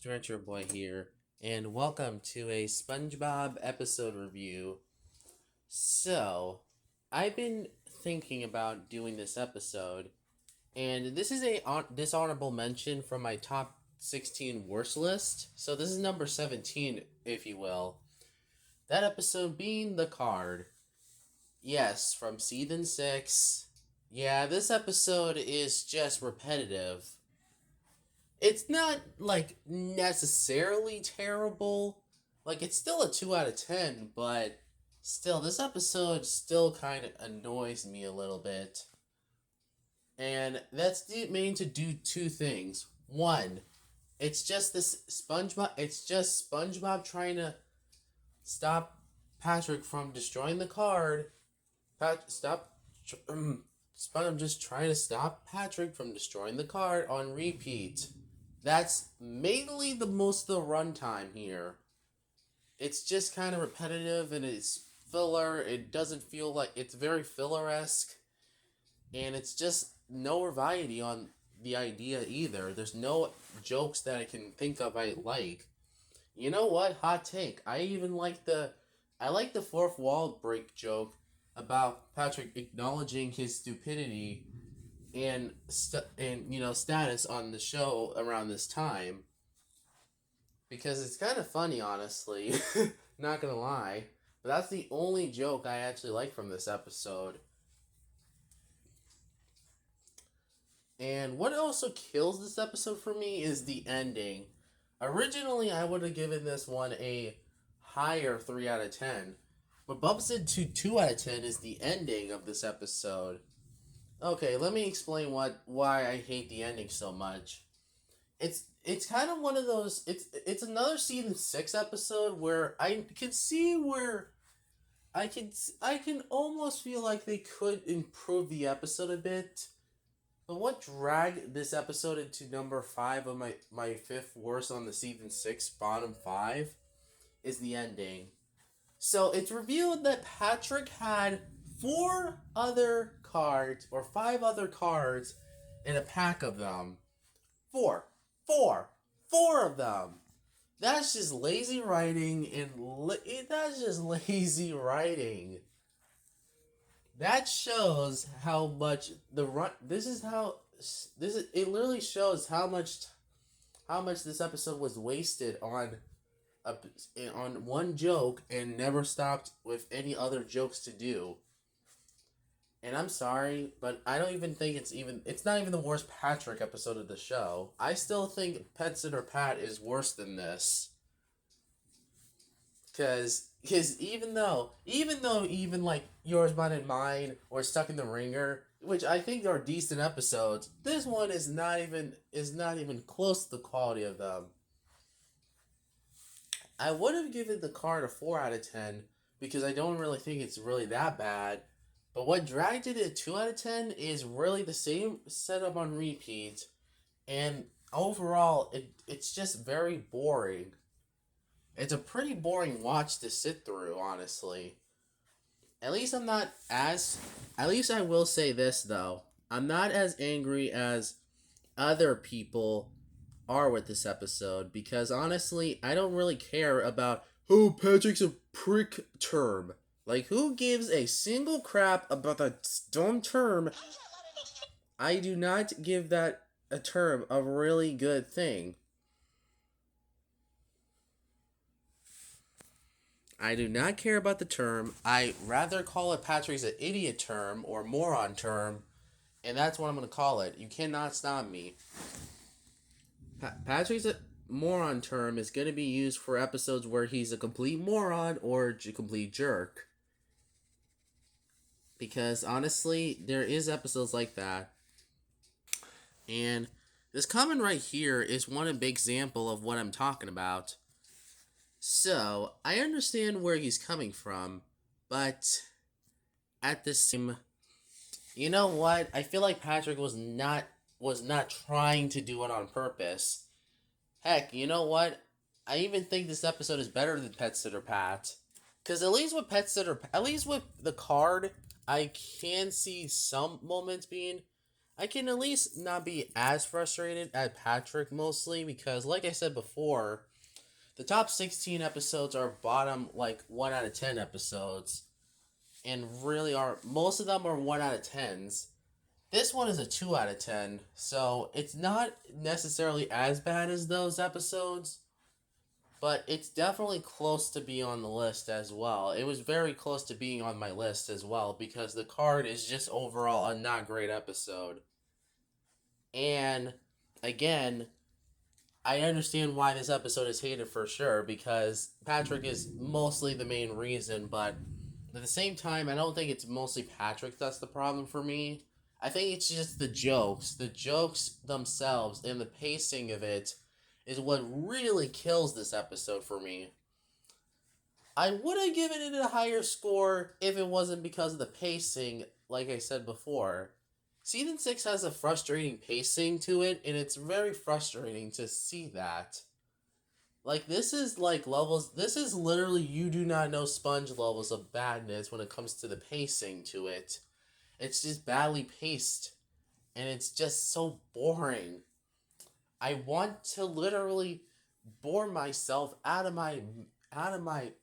Adventure Boy here, and welcome to a Spongebob episode review. So, I've been thinking about doing this episode, and this is a dishonorable mention from my top 16 worst list. So this is number 17, if you will. That episode being The Card. Yes, from season 6. Yeah, this episode is just repetitive. It's not, like, necessarily terrible. Like, it's still a 2 out of 10, but still, this episode still kind of annoys me a little bit. And that's made to do two things. One, it's just SpongeBob trying to stop Patrick from destroying the card. I'm just trying to stop Patrick from destroying the card on repeat. That's mainly the most of the runtime here. It's just kind of repetitive and it's filler. It doesn't feel like it's very filler-esque. And it's just no variety on the idea either. There's no jokes that I can think of I like. You know what? Hot take. I like the fourth wall break joke about Patrick acknowledging his stupidity and status on the show around this time, because it's kind of funny, honestly. Not gonna lie, but that's the only joke I actually like from this episode. And what also kills this episode for me is the ending. Originally, I would have given this one a higher 3 out of 10. What bumps it to 2 out of 10 is the ending of this episode. Okay, let me explain why I hate the ending so much. It's kind of one of those. It's another season 6 episode where I can see where I can almost feel like they could improve the episode a bit. But what dragged this episode into number 5 of my fifth worst on the season 6 bottom 5 is the ending. So it's revealed that Patrick had 4 other cards or 5 other cards in a pack of them. Four of them. That's just lazy writing, that's just lazy writing. That shows how much it literally shows how much this episode was wasted on one joke and never stopped with any other jokes to do. And I'm sorry, but I don't even think it's not even the worst Patrick episode of the show. I still think Pet Sitter Pat is worse than this. Cause even though like Yours, Mine, and Mine or Stuck in the Ringer, which I think are decent episodes, this one is not even close to the quality of them. I would have given The Card a 4 out of 10 because I don't really think it's really that bad. But what dragged it at 2 out of 10 is really the same setup on repeat, and overall it's just very boring. It's a pretty boring watch to sit through, honestly. At least I will say this, though. I'm not as angry as other people are with this episode, because honestly, I don't really care about, oh, Patrick's a prick term. Like, who gives a single crap about that dumb term? I do not give that a term a really good thing. I do not care about the term. I rather call it Patrick's an idiot term or moron term, and that's what I'm going to call it. You cannot stop me. Patrick's a moron term is going to be used for episodes where he's a complete moron or a complete jerk. Because honestly, there is episodes like that. And this comment right here is one big example of what I'm talking about. So, I understand where he's coming from, but at the same, you know what? I feel like Patrick was not trying to do it on purpose. Heck, you know what? I even think this episode is better than Pet Sitter Pat. Because at least with The Card, I can see some moments being I can at least not be as frustrated at Patrick mostly because, like I said before, the top 16 episodes are bottom like 1 out of 10 episodes, and really are most of them are 1 out of 10s. This one is a 2 out of 10, so it's not necessarily as bad as those episodes, but it's definitely close to being on the list as well. It was very close to being on my list as well because the card is just overall a not great episode. And again, I understand why this episode is hated for sure because Patrick is mostly the main reason, but at the same time, I don't think it's mostly Patrick that's the problem for me. I think it's just the jokes. The jokes themselves and the pacing of it is what really kills this episode for me. I would have given it a higher score if it wasn't because of the pacing, like I said before. Season 6 has a frustrating pacing to it, and it's very frustrating to see that. Like, this is like levels, this is literally you do not know Sponge levels of badness when it comes to the pacing to it. It's just badly paced, and it's just so boring. I want to literally bore myself out of my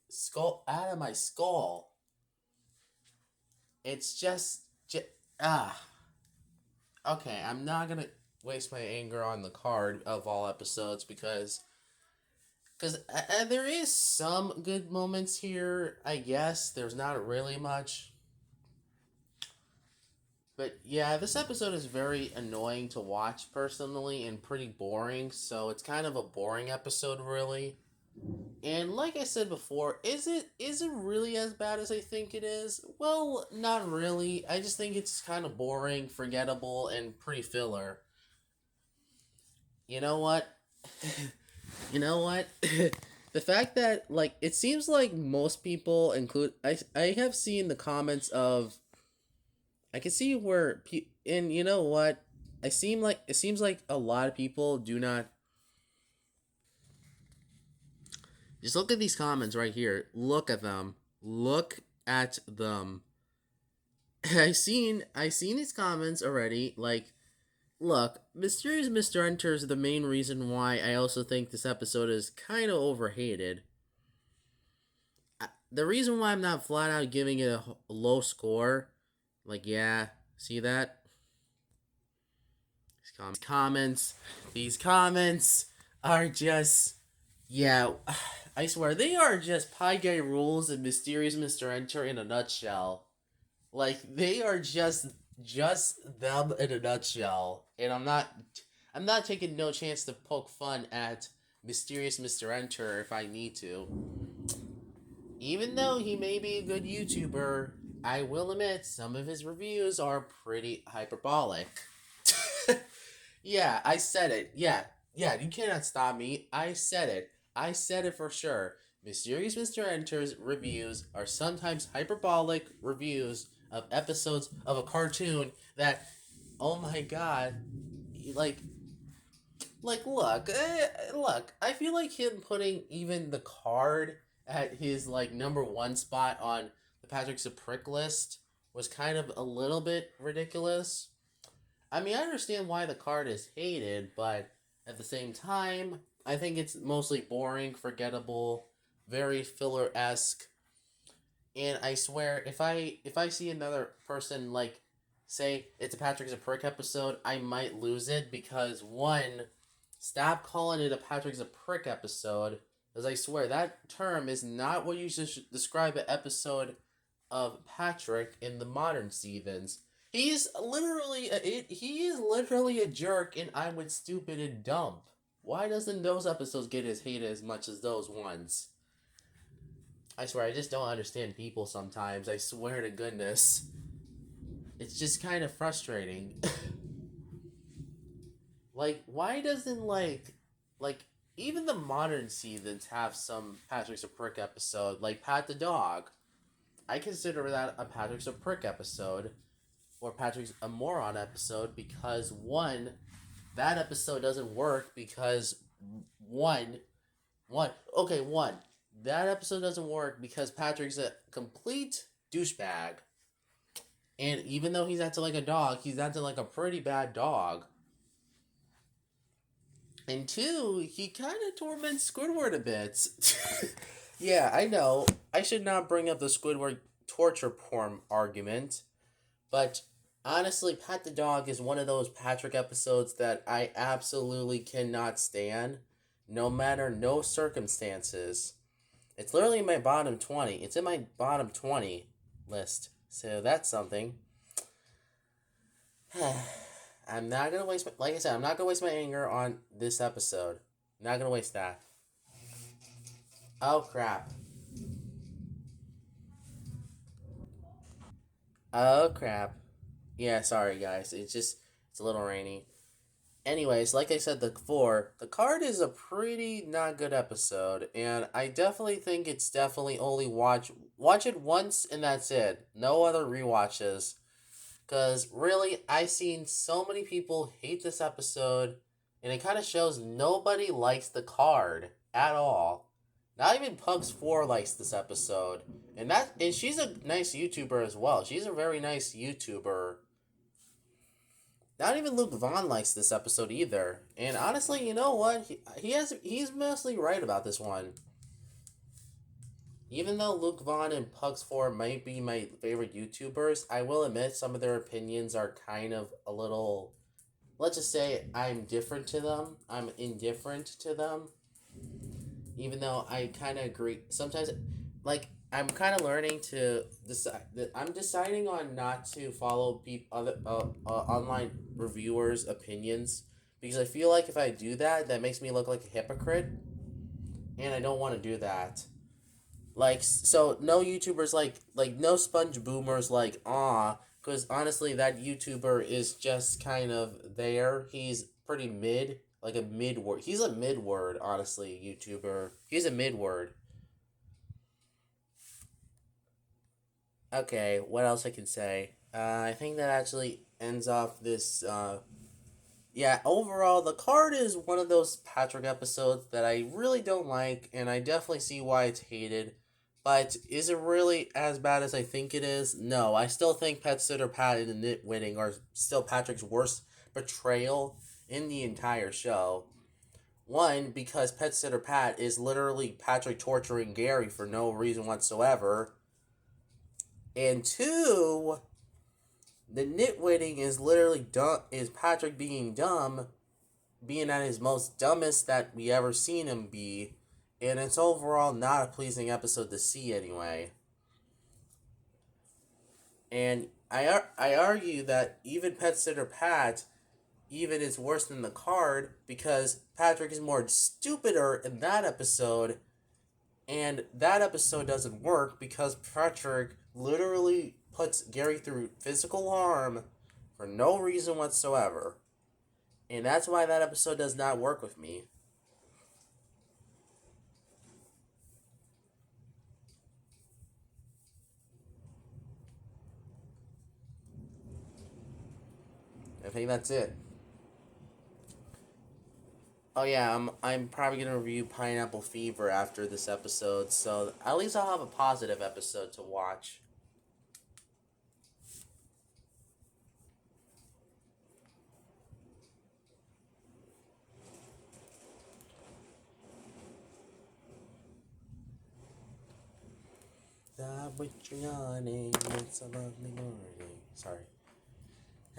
skull. It's just okay, I'm not gonna waste my anger on the card of all episodes because there is some good moments here. I guess there's not really much, but yeah, this episode is very annoying to watch personally and pretty boring. So it's kind of a boring episode, really. And like I said before, is it really as bad as I think it is? Well, not really. I just think it's kind of boring, forgettable, and pretty filler. You know what? You know what? The fact that like it seems like most people include I have seen the comments of I can see where and you know what? It seems like a lot of people do not just look at these comments right here. Look at them. Look at them. I seen these comments already. Like, look, Mysterious Mr. Enter is the main reason why I also think this episode is kind of overhated. The reason why I'm not flat out giving it a low score, like, yeah, see that? These comments are just, yeah, I swear, they are just Pie Guy Rules and Mysterious Mr. Enter in a nutshell. Like, they are just them in a nutshell. And I'm not taking no chance to poke fun at Mysterious Mr. Enter if I need to. Even though he may be a good YouTuber, I will admit some of his reviews are pretty hyperbolic. Yeah, I said it. Yeah, you cannot stop me. I said it. I said it for sure. Mysterious Mr. Enter's reviews are sometimes hyperbolic reviews of episodes of a cartoon that, oh my god, like, look. I feel like him putting even the card at his like number one spot on the Patrick's a Prick list was kind of a little bit ridiculous. I mean, I understand why the card is hated, but at the same time, I think it's mostly boring, forgettable, very filler-esque. And I swear, if I see another person like say it's a Patrick's a Prick episode, I might lose it because one, stop calling it a Patrick's a Prick episode, because I swear that term is not what you should describe an episode of Patrick in the modern seasons. He is literally a jerk, and I would stupid and dumb. Why doesn't those episodes get as hated as much as those ones? I swear, I just don't understand people sometimes. I swear to goodness. It's just kind of frustrating. Like, why doesn't, even the modern seasons have some Patrick's a Prick episode, like Pat the Dog. I consider that a Patrick's a Prick episode, or Patrick's a Moron episode, because one, that episode doesn't work because one, that episode doesn't work because Patrick's a complete douchebag. And even though he's acting like a dog, he's acting like a pretty bad dog. And two, he kind of torments Squidward a bit. Yeah, I know. I should not bring up the Squidward torture porn argument, but honestly, Pat the Dog is one of those Patrick episodes that I absolutely cannot stand, no matter no circumstances. It's literally in my bottom 20. It's in my bottom 20 list. So that's something. I'm not gonna waste like I said, I'm not gonna waste my anger on this episode. I'm not gonna waste that. Oh crap. Oh crap. Yeah, sorry guys. It's a little rainy. Anyways, like I said before, the card is a pretty not good episode, and I definitely think it's definitely only watch it once and that's it. No other rewatches. Cause really, I've seen so many people hate this episode, and it kind of shows nobody likes the card at all. Not even Pugs4 likes this episode, and she's a nice YouTuber as well. She's a very nice YouTuber. Not even Luke Vaughn likes this episode either. And honestly, you know what? He's mostly right about this one. Even though Luke Vaughn and Pugs4 might be my favorite YouTubers, I will admit some of their opinions are kind of a little. Let's just say I'm different to them. I'm indifferent to them. Even though I kind of agree. Sometimes, like, I'm kind of learning to decide. I'm deciding on not to follow other online reviewers' opinions because I feel like if I do that, that makes me look like a hypocrite, and I don't want to do that. Like, so no YouTubers like no Sponge Boomers like because honestly that YouTuber is just kind of there. He's pretty mid, like a mid word. He's a mid word, honestly, YouTuber. He's a mid word. Okay, what else I can say? I think that actually ends off this. Yeah, overall, the card is one of those Patrick episodes that I really don't like, and I definitely see why it's hated. But is it really as bad as I think it is? No, I still think Pet Sitter Pat and the Nitwitting are still Patrick's worst betrayal in the entire show. One, because Pet Sitter Pat is literally Patrick torturing Gary for no reason whatsoever. And two, the Nitwitting is literally dumb, is Patrick being dumb, being at his most dumbest that we ever seen him be, and it's overall not a pleasing episode to see anyway. And I argue that even Pet Sitter Pat even is worse than the card because Patrick is more stupider in that episode, and that episode doesn't work because Patrick literally puts Gary through physical harm for no reason whatsoever. And that's why that episode does not work with me. I think that's it. Oh yeah, I'm probably gonna review Pineapple Fever after this episode, so at least I'll have a positive episode to watch. Stop with your yawning, it's a lovely morning. Sorry.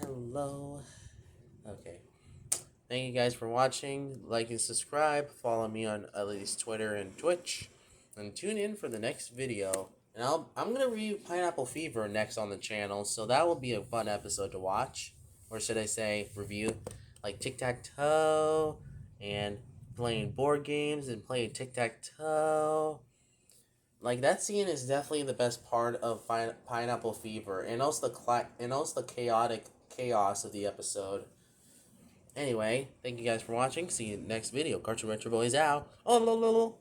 Hello. Okay. Thank you guys for watching. Like and subscribe. Follow me on at least Twitter and Twitch. And tune in for the next video. And I'm going to review Pineapple Fever next on the channel. So that will be a fun episode to watch. Or should I say review. Like tic-tac-toe. And playing board games and playing tic-tac-toe. Like that scene is definitely the best part of Pineapple Fever. And also the chaotic chaos of the episode. Anyway, thank you guys for watching. See you next video. Cartoon Retro Boys out. Oh,